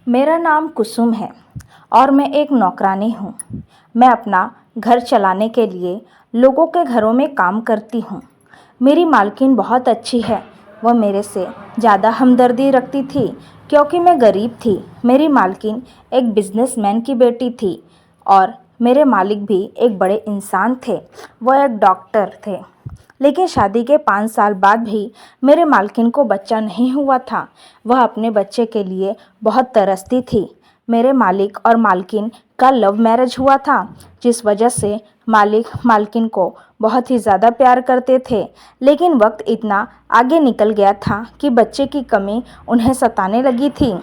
मेरा नाम कुसुम है और मैं एक नौकरानी हूँ। मैं अपना घर चलाने के लिए लोगों के घरों में काम करती हूँ। मेरी मालकिन बहुत अच्छी है। वह मेरे से ज़्यादा हमदर्दी रखती थी क्योंकि मैं गरीब थी। मेरी मालकिन एक बिजनेसमैन की बेटी थी और मेरे मालिक भी एक बड़े इंसान थे। वह एक डॉक्टर थे। लेकिन शादी के 5 साल बाद भी मेरे मालकिन को बच्चा नहीं हुआ था। वह अपने बच्चे के लिए बहुत तरसती थी। मेरे मालिक और मालकिन का लव मैरिज हुआ था, जिस वजह से मालिक मालकिन को बहुत ही ज़्यादा प्यार करते थे। लेकिन वक्त इतना आगे निकल गया था कि बच्चे की कमी उन्हें सताने लगी थी।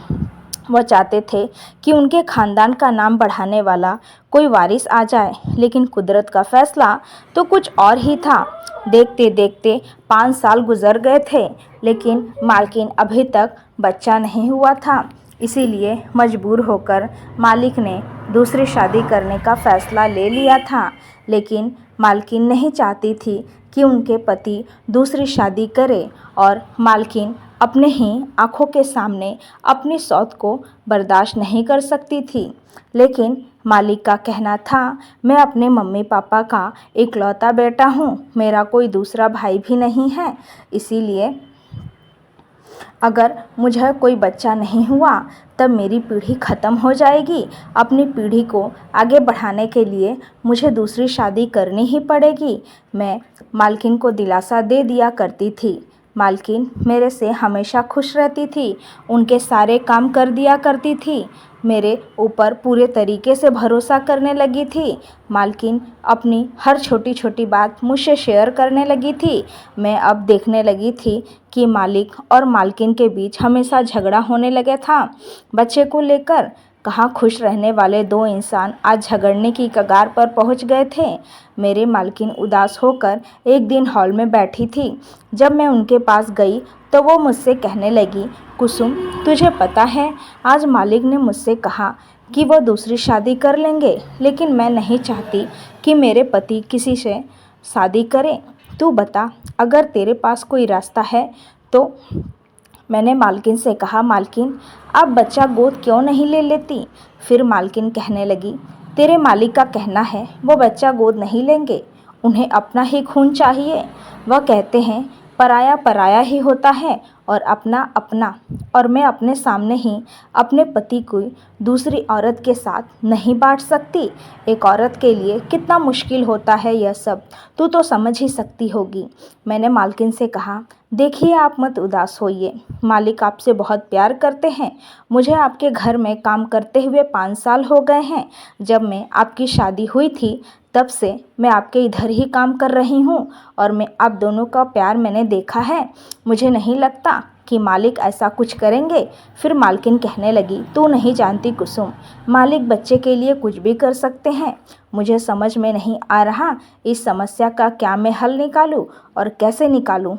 वह चाहते थे कि उनके खानदान का नाम बढ़ाने वाला कोई वारिस आ जाए, लेकिन कुदरत का फैसला तो कुछ और ही था। देखते देखते 5 साल गुजर गए थे, लेकिन मालकिन अभी तक बच्चा नहीं हुआ था। इसीलिए मजबूर होकर मालिक ने दूसरी शादी करने का फैसला ले लिया था। लेकिन मालकिन नहीं चाहती थी कि उनके पति दूसरी शादी करे और मालकिन अपने ही आंखों के सामने अपनी सौत को बर्दाश्त नहीं कर सकती थी। लेकिन मालिक का कहना था, मैं अपने मम्मी पापा का इकलौता बेटा हूँ, मेरा कोई दूसरा भाई भी नहीं है। इसीलिए अगर मुझे कोई बच्चा नहीं हुआ तब मेरी पीढ़ी ख़त्म हो जाएगी। अपनी पीढ़ी को आगे बढ़ाने के लिए मुझे दूसरी शादी करनी ही पड़ेगी। मैं मालकिन को दिलासा दे दिया करती थी। मालकिन मेरे से हमेशा खुश रहती थी, उनके सारे काम कर दिया करती थी, मेरे ऊपर पूरे तरीके से भरोसा करने लगी थी। मालकिन अपनी हर छोटी छोटी बात मुझसे शेयर करने लगी थी। मैं अब देखने लगी थी कि मालिक और मालकिन के बीच हमेशा झगड़ा होने लगा था। बच्चे को लेकर कहाँ खुश रहने वाले दो इंसान आज झगड़ने की कगार पर पहुंच गए थे। मेरे मालकिन उदास होकर एक दिन हॉल में बैठी थी। जब मैं उनके पास गई तो वो मुझसे कहने लगी, कुसुम, तुझे पता है आज मालिक ने मुझसे कहा कि वो दूसरी शादी कर लेंगे, लेकिन मैं नहीं चाहती कि मेरे पति किसी से शादी करें। तू बता, अगर तेरे पास कोई रास्ता है तो। मैंने मालकिन से कहा, मालकिन आप बच्चा गोद क्यों नहीं ले लेती। फिर मालकिन कहने लगी, तेरे मालिक का कहना है वो बच्चा गोद नहीं लेंगे, उन्हें अपना ही खून चाहिए। वह कहते हैं पराया पराया ही होता है और अपना अपना, और मैं अपने सामने ही अपने पति को दूसरी औरत के साथ नहीं बांट सकती। एक औरत के लिए कितना मुश्किल होता है यह सब, तू तो समझ ही सकती होगी। मैंने मालकिन से कहा, देखिए आप मत उदास होइए, मालिक आपसे बहुत प्यार करते हैं। मुझे आपके घर में काम करते हुए 5 साल हो गए हैं। जब मैं आपकी शादी हुई थी तब से मैं आपके इधर ही काम कर रही हूँ और मैं आप दोनों का प्यार मैंने देखा है। मुझे नहीं लगता कि मालिक ऐसा कुछ करेंगे। फिर मालकिन कहने लगी, तू नहीं जानती कुसुम, मालिक बच्चे के लिए कुछ भी कर सकते हैं। मुझे समझ में नहीं आ रहा इस समस्या का क्या मैं हल निकालूं और कैसे निकालूं।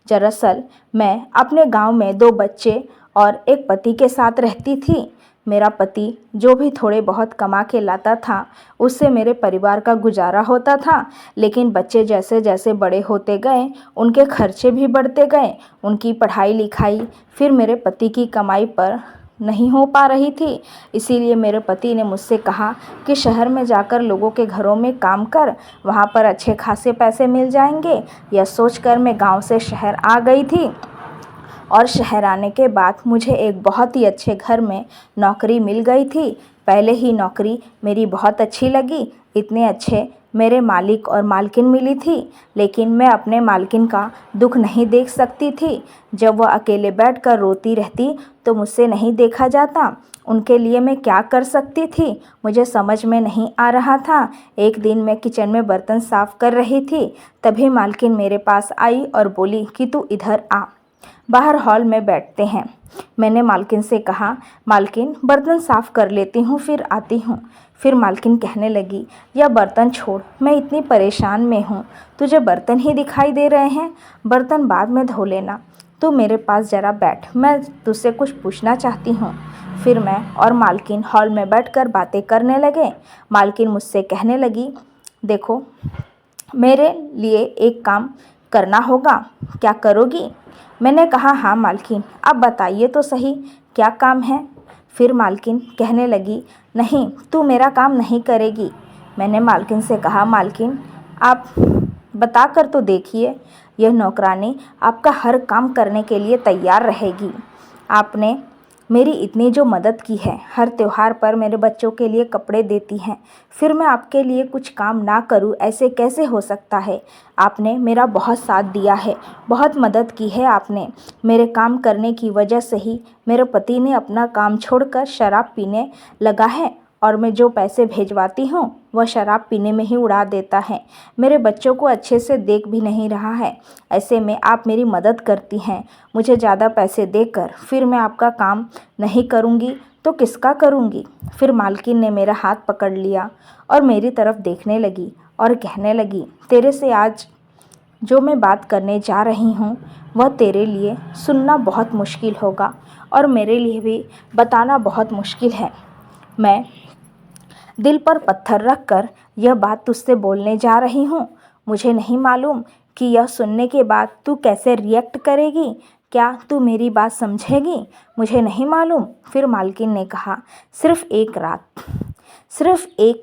दरअसल मैं अपने गांव में 2 बच्चे और एक पति के साथ रहती थी। मेरा पति जो भी थोड़े बहुत कमा के लाता था उससे मेरे परिवार का गुजारा होता था। लेकिन बच्चे जैसे जैसे बड़े होते गए उनके खर्चे भी बढ़ते गए, उनकी पढ़ाई लिखाई फिर मेरे पति की कमाई पर नहीं हो पा रही थी। इसीलिए मेरे पति ने मुझसे कहा कि शहर में जाकर लोगों के घरों में काम कर, वहाँ पर अच्छे खासे पैसे मिल जाएंगे। यह सोचकर मैं गांव से शहर आ गई थी और शहर आने के बाद मुझे एक बहुत ही अच्छे घर में नौकरी मिल गई थी। पहले ही नौकरी मेरी बहुत अच्छी लगी, इतने अच्छे मेरे मालिक और मालकिन मिली थी। लेकिन मैं अपने मालकिन का दुख नहीं देख सकती थी। जब वह अकेले बैठकर रोती रहती तो मुझसे नहीं देखा जाता। उनके लिए मैं क्या कर सकती थी मुझे समझ में नहीं आ रहा था। एक दिन मैं किचन में बर्तन साफ़ कर रही थी, तभी मालकिन मेरे पास आई और बोली कि तू इधर आ, बाहर हॉल में बैठते हैं। मैंने मालकिन से कहा, मालकिन बर्तन साफ़ कर लेती हूँ फिर आती हूँ। फिर मालकिन कहने लगी, यह बर्तन छोड़, मैं इतनी परेशान में हूँ, तुझे बर्तन ही दिखाई दे रहे हैं, बर्तन बाद में धो लेना। तू मेरे पास ज़रा बैठ, मैं तुझसे कुछ पूछना चाहती हूँ। फिर मैं और मालकिन हॉल में बैठकर बातें करने लगे। मालकिन मुझसे कहने लगी, देखो मेरे लिए एक काम करना होगा, क्या करोगी। मैंने कहा, हाँ मालकिन, आप बताइए तो सही क्या काम है। फिर मालकिन कहने लगी, नहीं, तू मेरा काम नहीं करेगी। मैंने मालकिन से कहा, मालकिन आप बता कर तो देखिए, यह नौकरानी आपका हर काम करने के लिए तैयार रहेगी। आपने मेरी इतनी जो मदद की है, हर त्योहार पर मेरे बच्चों के लिए कपड़े देती हैं, फिर मैं आपके लिए कुछ काम ना करूं, ऐसे कैसे हो सकता है। आपने मेरा बहुत साथ दिया है, बहुत मदद की है आपने। मेरे काम करने की वजह से ही मेरे पति ने अपना काम छोड़कर शराब पीने लगा है, और मैं जो पैसे भेजवाती हूँ वह शराब पीने में ही उड़ा देता है। मेरे बच्चों को अच्छे से देख भी नहीं रहा है। ऐसे में आप मेरी मदद करती हैं, मुझे ज़्यादा पैसे देकर, फिर मैं आपका काम नहीं करूँगी तो किसका करूँगी। फिर मालकिन ने मेरा हाथ पकड़ लिया और मेरी तरफ देखने लगी और कहने लगी, तेरे से आज जो मैं बात करने जा रही हूँ वह तेरे लिए सुनना बहुत मुश्किल होगा और मेरे लिए भी बताना बहुत मुश्किल है। मैं दिल पर पत्थर रख कर यह बात तुझसे बोलने जा रही हूँ। मुझे नहीं मालूम कि यह सुनने के बाद तू कैसे रिएक्ट करेगी, क्या तू मेरी बात समझेगी, मुझे नहीं मालूम। फिर मालकिन ने कहा, सिर्फ एक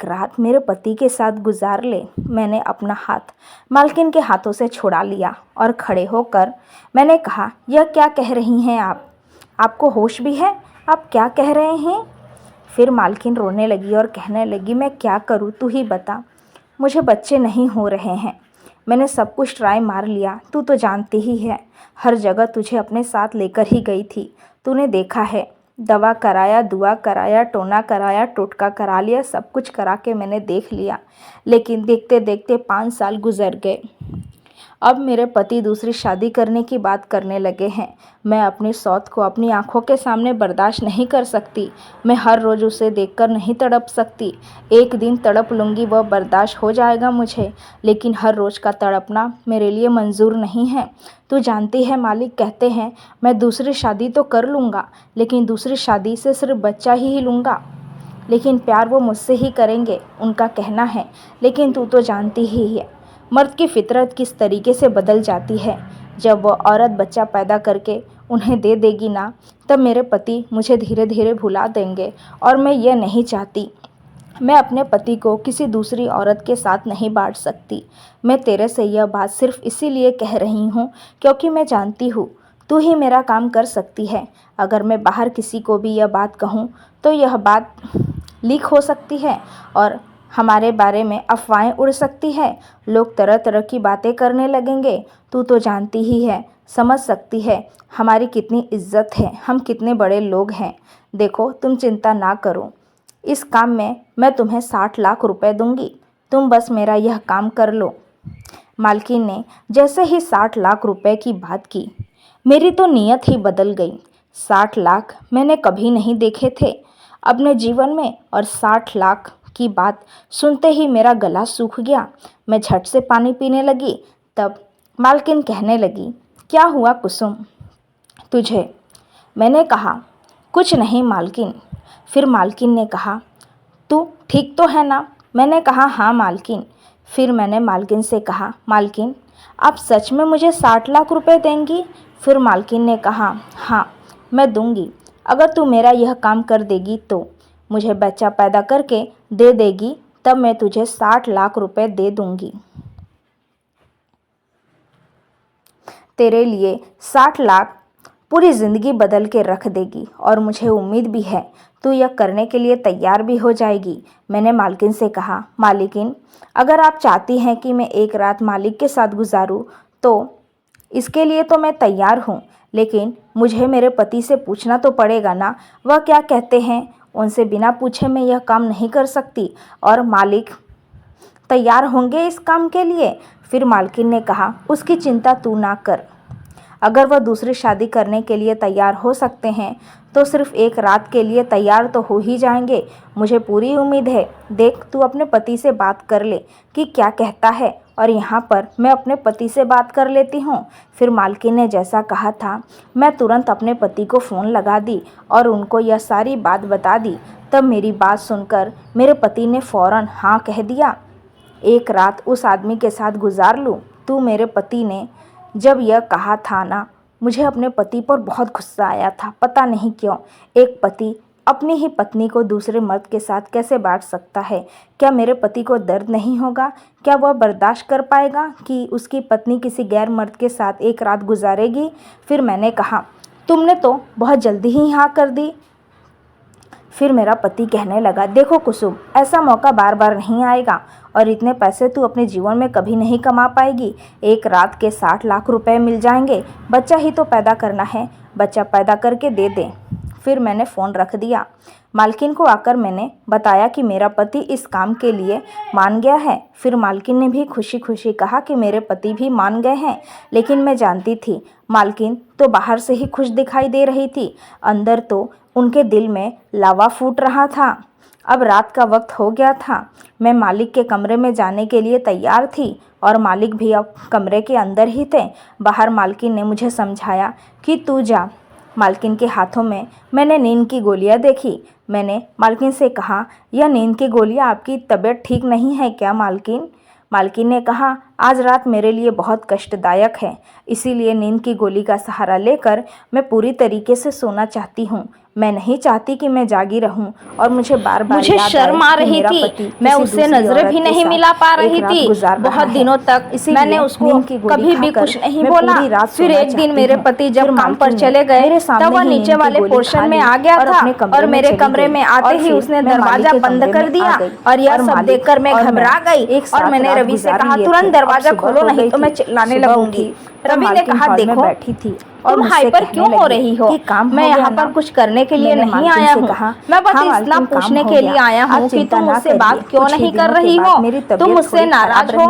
रात मेरे पति के साथ गुजार ले। मैंने अपना हाथ मालकिन के हाथों से छुड़ा लिया और खड़े होकर मैंने कहा, यह क्या कह रही हैं आप? आपको होश भी है? आप क्या कह रहे हैं? फिर मालकिन रोने लगी और कहने लगी, मैं क्या करूँ, तू ही बता। मुझे बच्चे नहीं हो रहे हैं, मैंने सब कुछ ट्राई मार लिया, तू तो जानती ही है, हर जगह तुझे अपने साथ लेकर ही गई थी। तूने देखा है, दवा कराया, दुआ कराया, टोना कराया, टोटका करा लिया, सब कुछ करा के मैंने देख लिया, लेकिन देखते देखते 5 साल गुजर गए। अब मेरे पति दूसरी शादी करने की बात करने लगे हैं। मैं अपनी सौत को अपनी आंखों के सामने बर्दाश्त नहीं कर सकती। मैं हर रोज़ उसे देखकर नहीं तड़प सकती। एक दिन तड़प लूँगी, वह बर्दाश्त हो जाएगा मुझे, लेकिन हर रोज़ का तड़पना मेरे लिए मंजूर नहीं है। तू जानती है, मालिक कहते हैं मैं दूसरी शादी तो कर लूँगा, लेकिन दूसरी शादी से सिर्फ बच्चा ही लूँगा, लेकिन प्यार वो मुझसे ही करेंगे, उनका कहना है। लेकिन तू तो जानती ही है मर्द की फितरत किस तरीके से बदल जाती है। जब वह औरत बच्चा पैदा करके उन्हें दे देगी ना, तब मेरे पति मुझे धीरे धीरे भुला देंगे, और मैं यह नहीं चाहती। मैं अपने पति को किसी दूसरी औरत के साथ नहीं बांट सकती। मैं तेरे से यह बात सिर्फ इसीलिए कह रही हूँ क्योंकि मैं जानती हूँ तू ही मेरा काम कर सकती है। अगर मैं बाहर किसी को भी यह बात कहूँ तो यह बात लीक हो सकती है और हमारे बारे में अफवाहें उड़ सकती है। लोग तरह तरह की बातें करने लगेंगे। तू तो जानती ही है, समझ सकती है हमारी कितनी इज्जत है, हम कितने बड़े लोग हैं। देखो, तुम चिंता ना करो, इस काम में मैं तुम्हें 60 लाख रुपए दूंगी, तुम बस मेरा यह काम कर लो। मालकिन ने जैसे ही 60 लाख रुपए की बात की, मेरी तो नीयत ही बदल गई। 60 लाख मैंने कभी नहीं देखे थे अपने जीवन में, और 60 लाख की बात सुनते ही मेरा गला सूख गया। मैं झट से पानी पीने लगी। तब मालकिन कहने लगी, क्या हुआ कुसुम तुझे? मैंने कहा, कुछ नहीं मालकिन। फिर मालकिन ने कहा, तू ठीक तो है ना? मैंने कहा, हाँ मालकिन। फिर मैंने मालकिन से कहा, मालकिन आप सच में मुझे 60 लाख रुपए देंगी? फिर मालकिन ने कहा, हाँ मैं दूंगी, अगर तू मेरा यह काम कर देगी तो। मुझे बच्चा पैदा करके दे देगी, तब मैं तुझे 60 लाख रुपए दे दूंगी। तेरे लिए 60 लाख पूरी ज़िंदगी बदल के रख देगी, और मुझे उम्मीद भी है तू यह करने के लिए तैयार भी हो जाएगी। मैंने मालकिन से कहा, मालकिन अगर आप चाहती हैं कि मैं एक रात मालिक के साथ गुजारूं तो इसके लिए तो मैं तैयार हूं, लेकिन मुझे मेरे पति से पूछना तो पड़ेगा ना, वह क्या कहते हैं। उनसे बिना पूछे मैं यह काम नहीं कर सकती, और मालिक तैयार होंगे इस काम के लिए। फिर मालकिन ने कहा, उसकी चिंता तू ना कर, अगर वह दूसरी शादी करने के लिए तैयार हो सकते हैं तो सिर्फ एक रात के लिए तैयार तो हो ही जाएंगे। मुझे पूरी उम्मीद है। देख, तू अपने पति से बात कर ले कि क्या कहता है, और यहाँ पर मैं अपने पति से बात कर लेती हूँ। फिर मालकिन ने जैसा कहा था, मैं तुरंत अपने पति को फ़ोन लगा दी और उनको यह सारी बात बता दी। तब मेरी बात सुनकर मेरे पति ने फ़ौरन हाँ कह दिया। एक रात उस आदमी के साथ गुजार लूँ। तू मेरे पति ने जब यह कहा था ना, मुझे अपने पति पर बहुत गुस्सा आया था, पता नहीं क्यों। एक पति अपनी ही पत्नी को दूसरे मर्द के साथ कैसे बांट सकता है? क्या मेरे पति को दर्द नहीं होगा? क्या वह बर्दाश्त कर पाएगा कि उसकी पत्नी किसी गैर मर्द के साथ एक रात गुजारेगी? फिर मैंने कहा, तुमने तो बहुत जल्दी ही हाँ कर दी। फिर मेरा पति कहने लगा, देखो कुसुम, ऐसा मौका बार बार नहीं आएगा और इतने पैसे तू अपने जीवन में कभी नहीं कमा पाएगी। एक रात के 60 लाख रुपए मिल जाएंगे। बच्चा ही तो पैदा करना है, बच्चा पैदा करके दे दे। फिर मैंने फ़ोन रख दिया। मालकिन को आकर मैंने बताया कि मेरा पति इस काम के लिए मान गया है। फिर मालकिन ने भी खुशी खुशी कहा कि मेरे पति भी मान गए हैं। लेकिन मैं जानती थी, मालकिन तो बाहर से ही खुश दिखाई दे रही थी, अंदर तो उनके दिल में लावा फूट रहा था। अब रात का वक्त हो गया था। मैं मालिक के कमरे में जाने के लिए तैयार थी और मालिक भी अब कमरे के अंदर ही थे। बाहर मालकिन ने मुझे समझाया कि तू जा। मालकिन के हाथों में मैंने नींद की गोलियां देखी। मैंने मालकिन से कहा, यह नींद की गोलियां आपकी तबीयत ठीक नहीं है क्या मालकिन? मालकिन ने कहा, आज रात मेरे लिए बहुत कष्टदायक है, इसीलिए नींद की गोली का सहारा लेकर मैं पूरी तरीके से सोना चाहती हूँ। मैं नहीं चाहती कि मैं जागी रहूं और मुझे बार बार मुझे शर्म आ रही थी। मैं उससे नजरें भी नहीं मिला पा रही थी। बहुत दिनों तक मैंने उसको कभी भी कुछ नहीं बोला। फिर एक दिन मेरे पति जब काम पर चले गए तब वह नीचे वाले पोर्शन में आ गया था और मेरे कमरे में आते ही उसने दरवाजा बंद कर दिया और यह सब देखकर मैं घबरा गई और मैंने रवि से कहा, तुरंत दरवाजा खोलो नहीं तो मैं चिल्लाने लगूंगी। रवि ने कहा, देखो बैठी थी और तुम हाइपर क्यों हो रही हो? मैं यहाँ पर कुछ करने के लिए नहीं आया हूँ। मैं बस इतना पूछने के लिए आया हूँ कि तुम मुझसे बात क्यों नहीं कर रही हो? तुम मुझसे नाराज हो?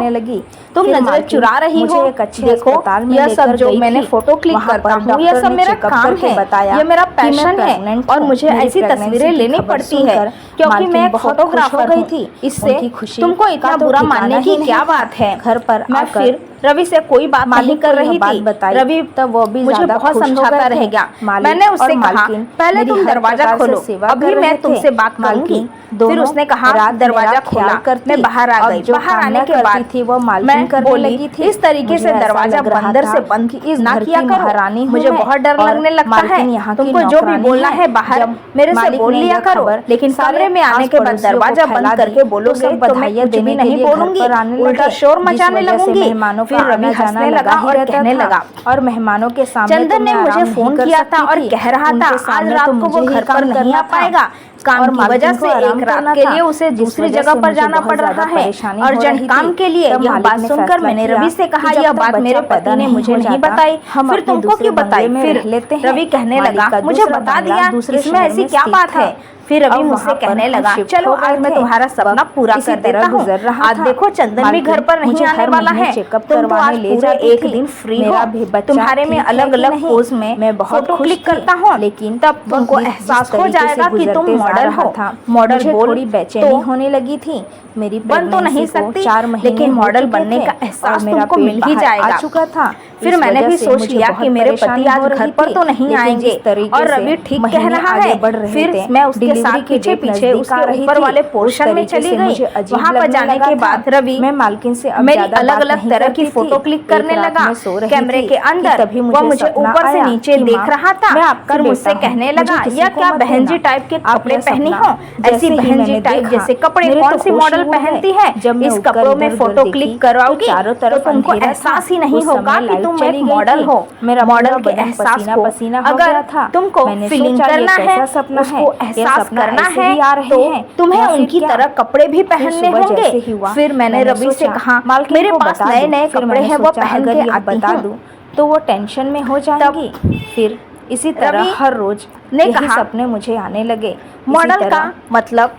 तुम नजर चुरा रही हो? देखो, यह सब जो मैंने फोटो क्लिक करता हूँ, यह सब मेरा काम है, यह मेरा पैशन है और मुझे ऐसी तस्वीरें लेनी पड़ती है क्योंकि मैं एक फोटोग्राफर हूँ। इससे तुमको इतना बुरा मानने की क्या बात है? घर पर मैं फिर रवि से कोई बात नहीं कर रही थी। रवि तब वो भी मुझे बहुत समझाता रहेगा। मैंने उससे कहा, पहले तुम दरवाजा खोलो, अभी मैं तुमसे बात करूंगी। फिर उसने कहा, दरवाजा खोला, मैं बाहर आ गई। बाहर आने के बाद थी वो मैं बोली, इस तरीके से दरवाजा अंदर से बंद ना किया करो, मुझे बहुत डर लगने लगता है। तुमको जो भी बोलना है बाहर मेरे से बोल लिया करो, लेकिन कमरे में आने के बाद दरवाजा बंद करके बोलोगे तो मैं कुछ भी नहीं बोलूंगी, उल्टा शोर मचाने लगूंगी। फिर रवि हंसने लगा और कहने लगा, और मेहमानों के सामने चंदन ने मुझे फोन किया था और कह रहा था आज रात को वो घर पर नहीं आ पाएगा। काम की वजह से एक रात के लिए उसे दूसरी जगह पर जाना पड़ रहा है। अर्जेंट काम के लिए यह बात सुनकर मैंने रवि से कहा, यह बात मेरे पति ने मुझे नहीं बताई। फिर तुमको क्यों बताई? फिर रवि कहने लगा, मुझे बता दिया, इसमें ऐसी क्या बात है? फिर रवि मुझसे कहने लगा, चलो आज मैं तुम्हारा सपना पूरा कर देता हूँ। आज देखो चंदन भी घर पर नहीं आने वाला है, तुम तो आज पूरे एक दिन फ्री हो। तुम्हारे में अलग अलग पोज में मैं फोटो क्लिक करता हूँ, लेकिन तब तुमको एहसास हो जाएगा कि तुम मॉडल हो। मॉडल थोड़ी बेचैनी होने लगी थी। मेरी बन तो नहीं सकती, लेकिन मॉडल बनने का एहसास तुमको मिल ही जाएगा। चुका था। फिर मैंने भी सोच लिया कि मेरे पति आज घर पर तो नहीं आएंगे और रवि ठीक कह रहा है। फिर मैं उसके साथ पीछे पीछे उसके ऊपर वाले पोर्शन में चली गई। वहाँ पर जाने के बाद रवि मैं मालकिन से मेरी अलग अलग तरह की फोटो क्लिक करने लगा कैमरे के अंदर। वह मुझे ऊपर से नीचे देख रहा था। फिर मुझसे कहने लगा, यह क्या बहन जी टाइप के कपड़े पहनी हो? ऐसी बहन जी टाइप जैसे कपड़े कौन सी मॉडल पहनती है? इस कपड़ों में फोटो क्लिक कराओगी तो तुमको एहसास ही नहीं होगा कि तुम एक मॉडल हो। मेरा मॉडल के एहसास को अगर तुमको फीलिंग करना है, उसको एहसास करना है, तो तुम्हें उनकी तरह कपड़े भी पहनने होंगे। फिर मैंने रवि से कहा, मेरे पास नए नए कपड़े हैं, वो पहन के आती हूँ। तो वो टेंशन में हो जाएगी। फिर इसी तरह हर रोज यही सपने मुझे आने लगे। मॉडल का मतलब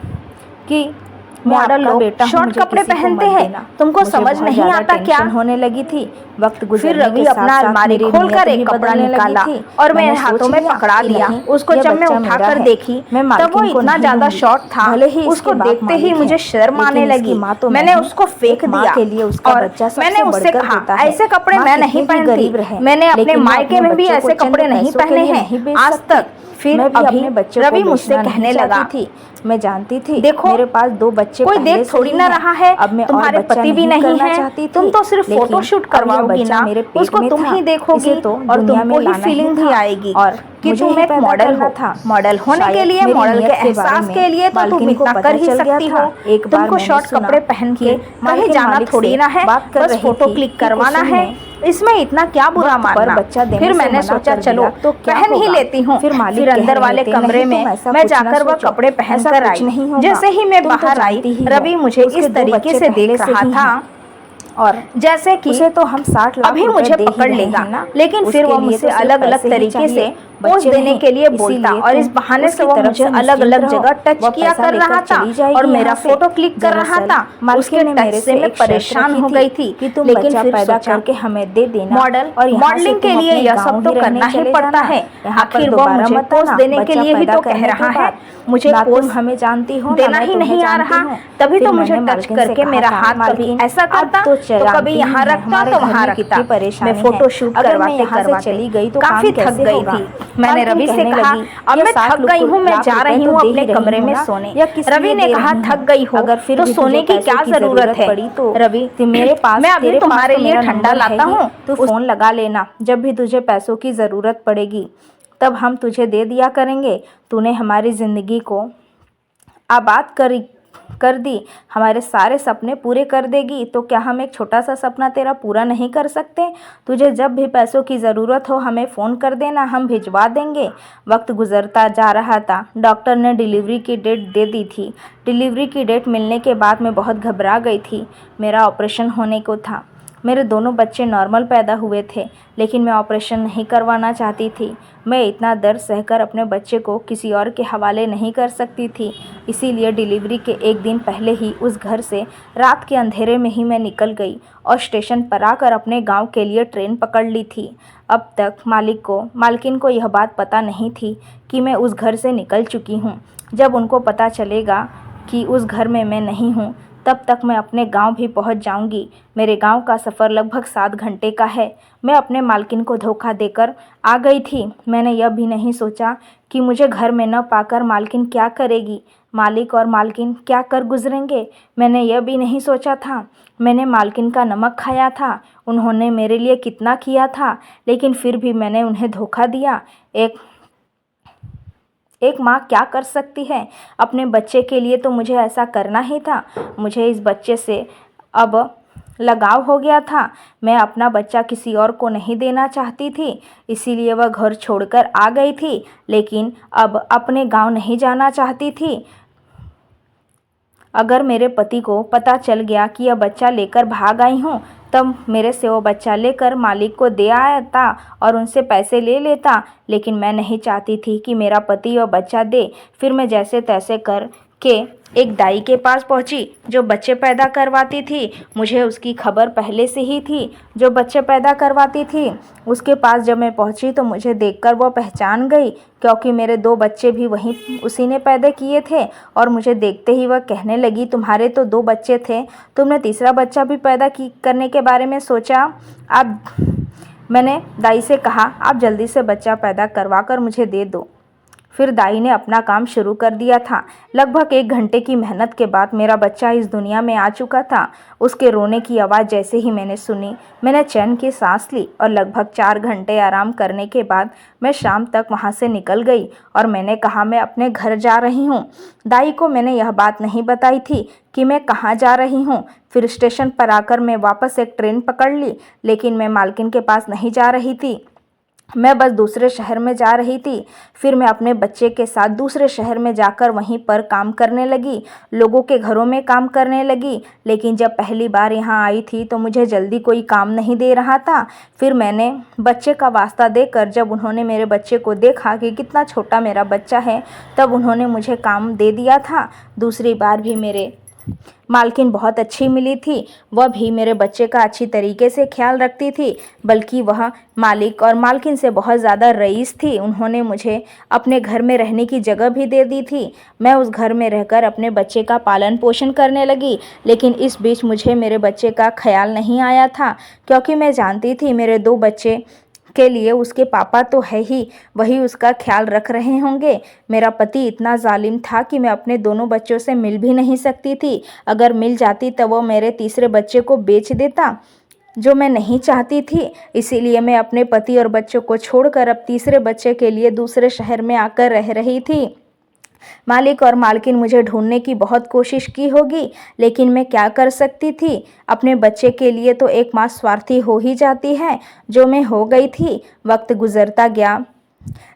कि मॉडल लोग शॉर्ट कपड़े पहनते हैं, तुमको समझ नहीं आता क्या? होने लगी थी। वक्त फिर रवि अपना अलमारी खोलकर एक कपड़ा निकाला और मेरे हाथों में पकड़ा दिया। उसको जब मैं उठाकर देखी तब वो इतना ज्यादा शॉर्ट था, उसको देखते ही मुझे शर्म आने लगी। मैंने उसको फेंक दिया और मैंने उससे कहा, ऐसे कपड़े मैं नहीं पहनती, मैंने अपने मायके में भी ऐसे कपड़े नहीं पहने हैं आज तक। फिर अभी रवि मुझसे कहने लगा थी, मैं जानती थी देखो मेरे पास 2 बच्चे कोई देख थोड़ी ना रहा है, अब मैं तुम्हारे पति भी नहीं है, तुम तो सिर्फ फोटोशूट करवाओगी ना, उसको तुम ही देखोगी और तुमको ही फीलिंग भी आएगी और कि तुम एक मॉडल हो। मॉडल होने के लिए, मॉडल के एहसास के लिए तो तुम इतना कर ही सकती हो। तुमको शॉर्ट कपड़े पहन के कहीं जाना थोड़ी ना है, बस फोटो क्लिक करवाना है, इसमें इतना क्या बुरा मानना। फिर मैंने सोचा चलो तो पहन ही लेती हूँ। फिर अंदर वाले कमरे में मैं जाकर वह कपड़े पहन कर आई। जैसे ही मैं बाहर आई, रवि मुझे इस तरीके से देख रहा था और जैसे कि उसे तो हम 60 लाख अभी मुझे पकड़ लेगा, लेकिन फिर वो मुझसे अलग अलग तरीके से पोज देने के लिए बोलता और इस बहाने से वो मुझे अलग अलग जगह टच किया कर रहा था और मेरा फोटो क्लिक कर रहा था। उसके टच से मैं परेशान हो गई थी, लेकिन फिर पैदा करके हमें दे देना। मॉडल और मॉडलिंग के लिए यह सब तो करना ही पड़ता है। आखिर वो मुझे पोज देने के लिए ही तो कह रहा है, मुझे पोज हमें जानती हो देना ही नहीं आ रहा, तभी तो मुझे टच करके मेरा हाथ कभी ऐसा करता तो कभी यहाँ रखता तो वहाँ रखता। मैं फोटो शूट करवाते चली गई तो काफी थक गई थी। मैंने रवि से कहा अब मैं थक गई हूँ, मैं जा रही हूँ अपने कमरे में सोने। रवि ने कहा थक गई हो तो सोने की क्या जरूरत है। रवि मेरे पास मैं अभी तुम्हारे लिए ठंडा लाता हूँ, तू फोन लगा लेना, जब भी तुझे पैसों की जरूरत पड़ेगी तब हम तुझे दे दिया करेंगे। तूने हमारी जिंदगी को आबाद कर दी, हमारे सारे सपने पूरे कर देगी, तो क्या हम एक छोटा सा सपना तेरा पूरा नहीं कर सकते। तुझे जब भी पैसों की ज़रूरत हो हमें फ़ोन कर देना, हम भिजवा देंगे। वक्त गुजरता जा रहा था। डॉक्टर ने डिलीवरी की डेट दे दी थी। डिलीवरी की डेट मिलने के बाद मैं बहुत घबरा गई थी। मेरा ऑपरेशन होने को था। मेरे दोनों बच्चे नॉर्मल पैदा हुए थे, लेकिन मैं ऑपरेशन नहीं करवाना चाहती थी। मैं इतना दर्द सहकर अपने बच्चे को किसी और के हवाले नहीं कर सकती थी। इसीलिए डिलीवरी के एक दिन पहले ही उस घर से रात के अंधेरे में ही मैं निकल गई और स्टेशन पर आकर अपने गांव के लिए ट्रेन पकड़ ली थी। अब तक मालकिन को यह बात पता नहीं थी कि मैं उस घर से निकल चुकी हूँ। जब उनको पता चलेगा कि उस घर में मैं नहीं हूँ, तब तक मैं अपने गांव भी पहुंच जाऊंगी। मेरे गांव का सफ़र लगभग 7 घंटे का है। मैं अपने मालकिन को धोखा देकर आ गई थी। मैंने यह भी नहीं सोचा कि मुझे घर में न पाकर मालकिन क्या करेगी, मालिक और मालकिन क्या कर गुजरेंगे। मैंने यह भी नहीं सोचा था। मैंने मालकिन का नमक खाया था। उन्होंने मेरे लिए कितना किया था, लेकिन फिर भी मैंने उन्हें धोखा दिया। एक माँ क्या कर सकती है अपने बच्चे के लिए, तो मुझे ऐसा करना ही था। मुझे इस बच्चे से अब लगाव हो गया था। मैं अपना बच्चा किसी और को नहीं देना चाहती थी, इसीलिए वह घर छोड़कर आ गई थी, लेकिन अब अपने गांव नहीं जाना चाहती थी। अगर मेरे पति को पता चल गया कि यह बच्चा लेकर भाग आई हूँ, तब मेरे से वो बच्चा लेकर मालिक को दे आता और उनसे पैसे ले लेता, लेकिन मैं नहीं चाहती थी कि मेरा पति वह बच्चा दे। फिर मैं जैसे तैसे कर के एक दाई के पास पहुंची जो बच्चे पैदा करवाती थी। मुझे उसकी खबर पहले से ही थी, जो बच्चे पैदा करवाती थी। उसके पास जब मैं पहुंची तो मुझे देखकर वो पहचान गई, क्योंकि मेरे 2 बच्चे भी उसी ने पैदा किए थे। और मुझे देखते ही वह कहने लगी, तुम्हारे तो 2 बच्चे थे, तुमने तीसरा बच्चा भी पैदा करने के बारे में सोचा। मैंने दाई से कहा, आप जल्दी से बच्चा पैदा करवा कर मुझे दे दो। फिर दाई ने अपना काम शुरू कर दिया था। लगभग 1 घंटे की मेहनत के बाद मेरा बच्चा इस दुनिया में आ चुका था। उसके रोने की आवाज़ जैसे ही मैंने सुनी, मैंने चैन की सांस ली और लगभग 4 घंटे आराम करने के बाद मैं शाम तक वहाँ से निकल गई और मैंने कहा मैं अपने घर जा रही हूँ। दाई को मैंने यह बात नहीं बताई थी कि मैं कहाँ जा रही हूँ। फिर स्टेशन पर आकर मैं वापस एक ट्रेन पकड़ ली, लेकिन मैं मालकिन के पास नहीं जा रही थी, मैं बस दूसरे शहर में जा रही थी। फिर मैं अपने बच्चे के साथ दूसरे शहर में जाकर वहीं पर काम करने लगी, लोगों के घरों में काम करने लगी। लेकिन जब पहली बार यहाँ आई थी तो मुझे जल्दी कोई काम नहीं दे रहा था। फिर मैंने बच्चे का वास्ता देकर, जब उन्होंने मेरे बच्चे को देखा कि कितना छोटा मेरा बच्चा है, तब उन्होंने मुझे काम दे दिया था। दूसरी बार भी मेरे मालकिन बहुत अच्छी मिली थी। वह भी मेरे बच्चे का अच्छी तरीके से ख्याल रखती थी, बल्कि वह मालिक और मालकिन से बहुत ज़्यादा रईस थी। उन्होंने मुझे अपने घर में रहने की जगह भी दे दी थी। मैं उस घर में रहकर अपने बच्चे का पालन पोषण करने लगी, लेकिन इस बीच मुझे मेरे बच्चे का ख्याल नहीं आया था, क्योंकि मैं जानती थी मेरे 2 बच्चे के लिए उसके पापा तो है ही, वही उसका ख्याल रख रहे होंगे। मेरा पति इतना जालिम था कि मैं अपने दोनों बच्चों से मिल भी नहीं सकती थी। अगर मिल जाती तो वो मेरे तीसरे बच्चे को बेच देता, जो मैं नहीं चाहती थी। इसीलिए मैं अपने पति और बच्चों को छोड़कर अब तीसरे बच्चे के लिए दूसरे शहर में आकर रह रही थी। मालिक और मालकिन मुझे ढूंढने की बहुत कोशिश की होगी, लेकिन मैं क्या कर सकती थी। अपने बच्चे के लिए तो एक माँ स्वार्थी हो ही जाती है, जो मैं हो गई थी। वक्त गुजरता गया।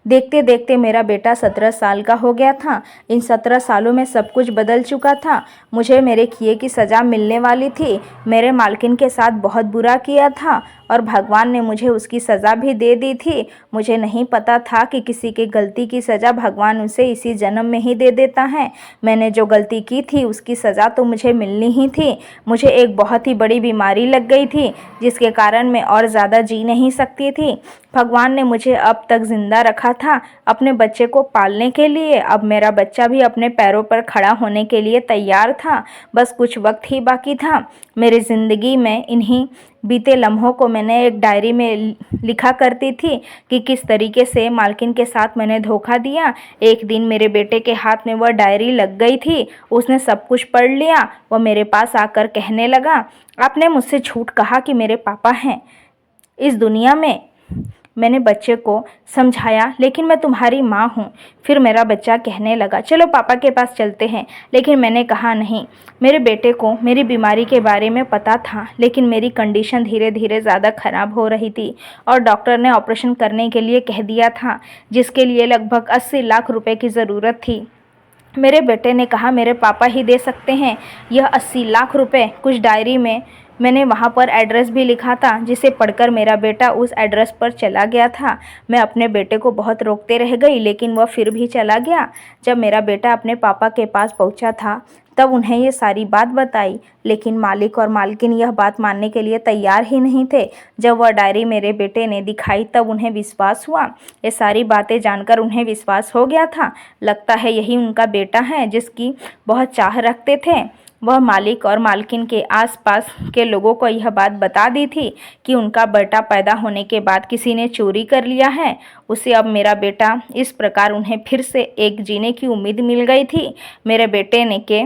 देखते देखते मेरा बेटा 17 साल का हो गया था। इन 17 सालों में सब कुछ बदल चुका था। मुझे मेरे किए की सज़ा मिलने वाली थी। मेरे मालकिन के साथ बहुत बुरा किया था और भगवान ने मुझे उसकी सज़ा भी दे दी थी। मुझे नहीं पता था कि किसी की गलती की सज़ा भगवान उसे इसी जन्म में ही दे देता है। मैंने जो गलती की थी उसकी सज़ा तो मुझे मिलनी ही थी। मुझे एक बहुत ही बड़ी बीमारी लग गई थी, जिसके कारण मैं और ज़्यादा जी नहीं सकती थी। भगवान ने मुझे अब तक ज़िंदा रखा था अपने बच्चे को पालने के लिए। अब मेरा बच्चा भी अपने पैरों पर खड़ा होने के लिए तैयार था। बस कुछ वक्त ही बाकी था। मेरी ज़िंदगी में इन्हीं बीते लम्हों को मैंने एक डायरी में लिखा करती थी कि किस तरीके से मालकिन के साथ मैंने धोखा दिया। एक दिन मेरे बेटे के हाथ में वह डायरी लग गई थी। उसने सब कुछ पढ़ लिया। वह मेरे पास आकर कहने लगा, आपने मुझसे झूठ कहा कि मेरे पापा हैं इस दुनिया में। मैंने बच्चे को समझाया, लेकिन मैं तुम्हारी माँ हूँ। फिर मेरा बच्चा कहने लगा, चलो पापा के पास चलते हैं। लेकिन मैंने कहा नहीं। मेरे बेटे को मेरी बीमारी के बारे में पता था, लेकिन मेरी कंडीशन धीरे धीरे ज़्यादा ख़राब हो रही थी और डॉक्टर ने ऑपरेशन करने के लिए कह दिया था, जिसके लिए लगभग 80 लाख रुपए की ज़रूरत थी। मेरे बेटे ने कहा मेरे पापा ही दे सकते हैं यह 80 लाख रुपए। कुछ डायरी में मैंने वहाँ पर एड्रेस भी लिखा था, जिसे पढ़कर मेरा बेटा उस एड्रेस पर चला गया था। मैं अपने बेटे को बहुत रोकते रह गई, लेकिन वह फिर भी चला गया। जब मेरा बेटा अपने पापा के पास पहुँचा था, तब उन्हें ये सारी बात बताई, लेकिन मालिक और मालकिन यह बात मानने के लिए तैयार ही नहीं थे। जब वह डायरी मेरे बेटे ने दिखाई, तब उन्हें विश्वास हुआ। ये सारी बातें जानकर उन्हें विश्वास हो गया था। लगता है यही उनका बेटा है, जिसकी बहुत चाह रखते थे। वह मालिक और मालकिन के आसपास के लोगों को यह बात बता दी थी कि उनका बेटा पैदा होने के बाद किसी ने चोरी कर लिया है उसे। अब मेरा बेटा, इस प्रकार उन्हें फिर से एक जीने की उम्मीद मिल गई थी। मेरे बेटे ने के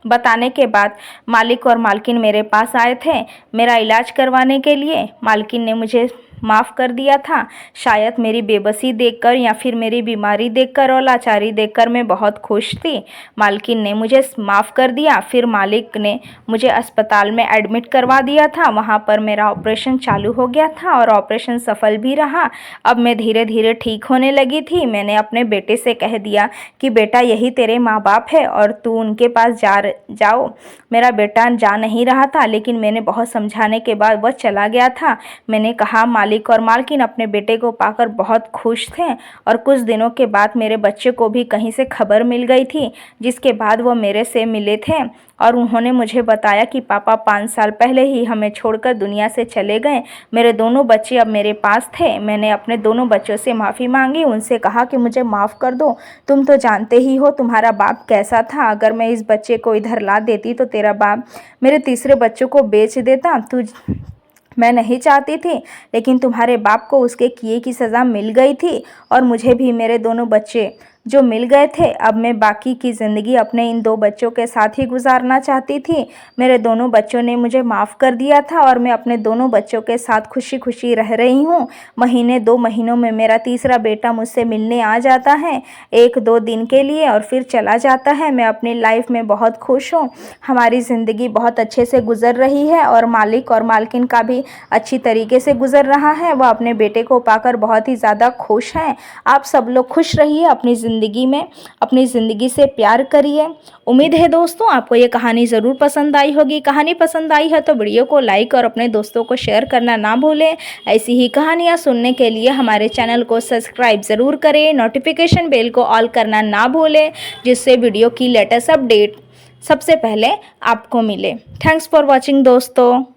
बताने के बाद मालिक और मालकिन मेरे पास आए थे मेरा इलाज करवाने के लिए। मालकिन ने मुझे माफ़ कर दिया था। शायद मेरी बेबसी देखकर या फिर मेरी बीमारी देखकर और लाचारी देखकर मैं बहुत खुश थी। मालकिन ने मुझे माफ़ कर दिया। फिर मालिक ने मुझे अस्पताल में एडमिट करवा दिया था। वहाँ पर मेरा ऑपरेशन चालू हो गया था और ऑपरेशन सफल भी रहा। अब मैं धीरे धीरे ठीक होने लगी थी। मैंने अपने बेटे से कह दिया कि बेटा, यही तेरे माँ बाप है और तू उनके पास जाओ। मेरा बेटा जा नहीं रहा था, लेकिन मैंने बहुत समझाने के बाद वह चला गया था। मैंने कहा मालिक और मालकिन अपने बेटे को पाकर बहुत खुश थे और कुछ दिनों के बाद मेरे बच्चे को भी कहीं से खबर मिल गई थी, जिसके बाद वो मेरे से मिले थे और उन्होंने मुझे बताया कि पापा 5 साल पहले ही हमें छोड़कर दुनिया से चले गए। मेरे दोनों बच्चे अब मेरे पास थे। मैंने अपने दोनों बच्चों से माफ़ी मांगी, उनसे कहा कि मुझे माफ़ कर दो। तुम तो जानते ही हो तुम्हारा बाप कैसा था। अगर मैं इस बच्चे को इधर ला देती तो तेरा बाप मेरे तीसरे बच्चों को बेच देता। मैं नहीं चाहती थी, लेकिन तुम्हारे बाप को उसके किए की सज़ा मिल गई थी और मुझे भी मेरे दोनों बच्चे जो मिल गए थे। अब मैं बाकी की ज़िंदगी अपने इन 2 बच्चों के साथ ही गुजारना चाहती थी। मेरे दोनों बच्चों ने मुझे माफ़ कर दिया था और मैं अपने दोनों बच्चों के साथ खुशी खुशी रह रही हूँ। महीने 2 महीनों में मेरा तीसरा बेटा मुझसे मिलने आ जाता है, 1-2 दिन के लिए, और फिर चला जाता है। मैं अपनी लाइफ में बहुत खुश हूँ। हमारी ज़िंदगी बहुत अच्छे से गुजर रही है और मालिक और मालकिन का भी अच्छी तरीके से गुजर रहा है। वह अपने बेटे को पाकर बहुत ही ज़्यादा खुश हैं। आप सब लोग खुश रहिए अपनी ज़िंदगी में, अपनी ज़िंदगी से प्यार करिए। उम्मीद है दोस्तों आपको ये कहानी ज़रूर पसंद आई होगी। कहानी पसंद आई है तो वीडियो को लाइक और अपने दोस्तों को शेयर करना ना भूलें। ऐसी ही कहानियाँ सुनने के लिए हमारे चैनल को सब्सक्राइब ज़रूर करें। नोटिफिकेशन बेल को ऑल करना ना भूलें, जिससे वीडियो की लेटेस्ट अपडेट सबसे पहले आपको मिले। थैंक्स फॉर वॉचिंग दोस्तों।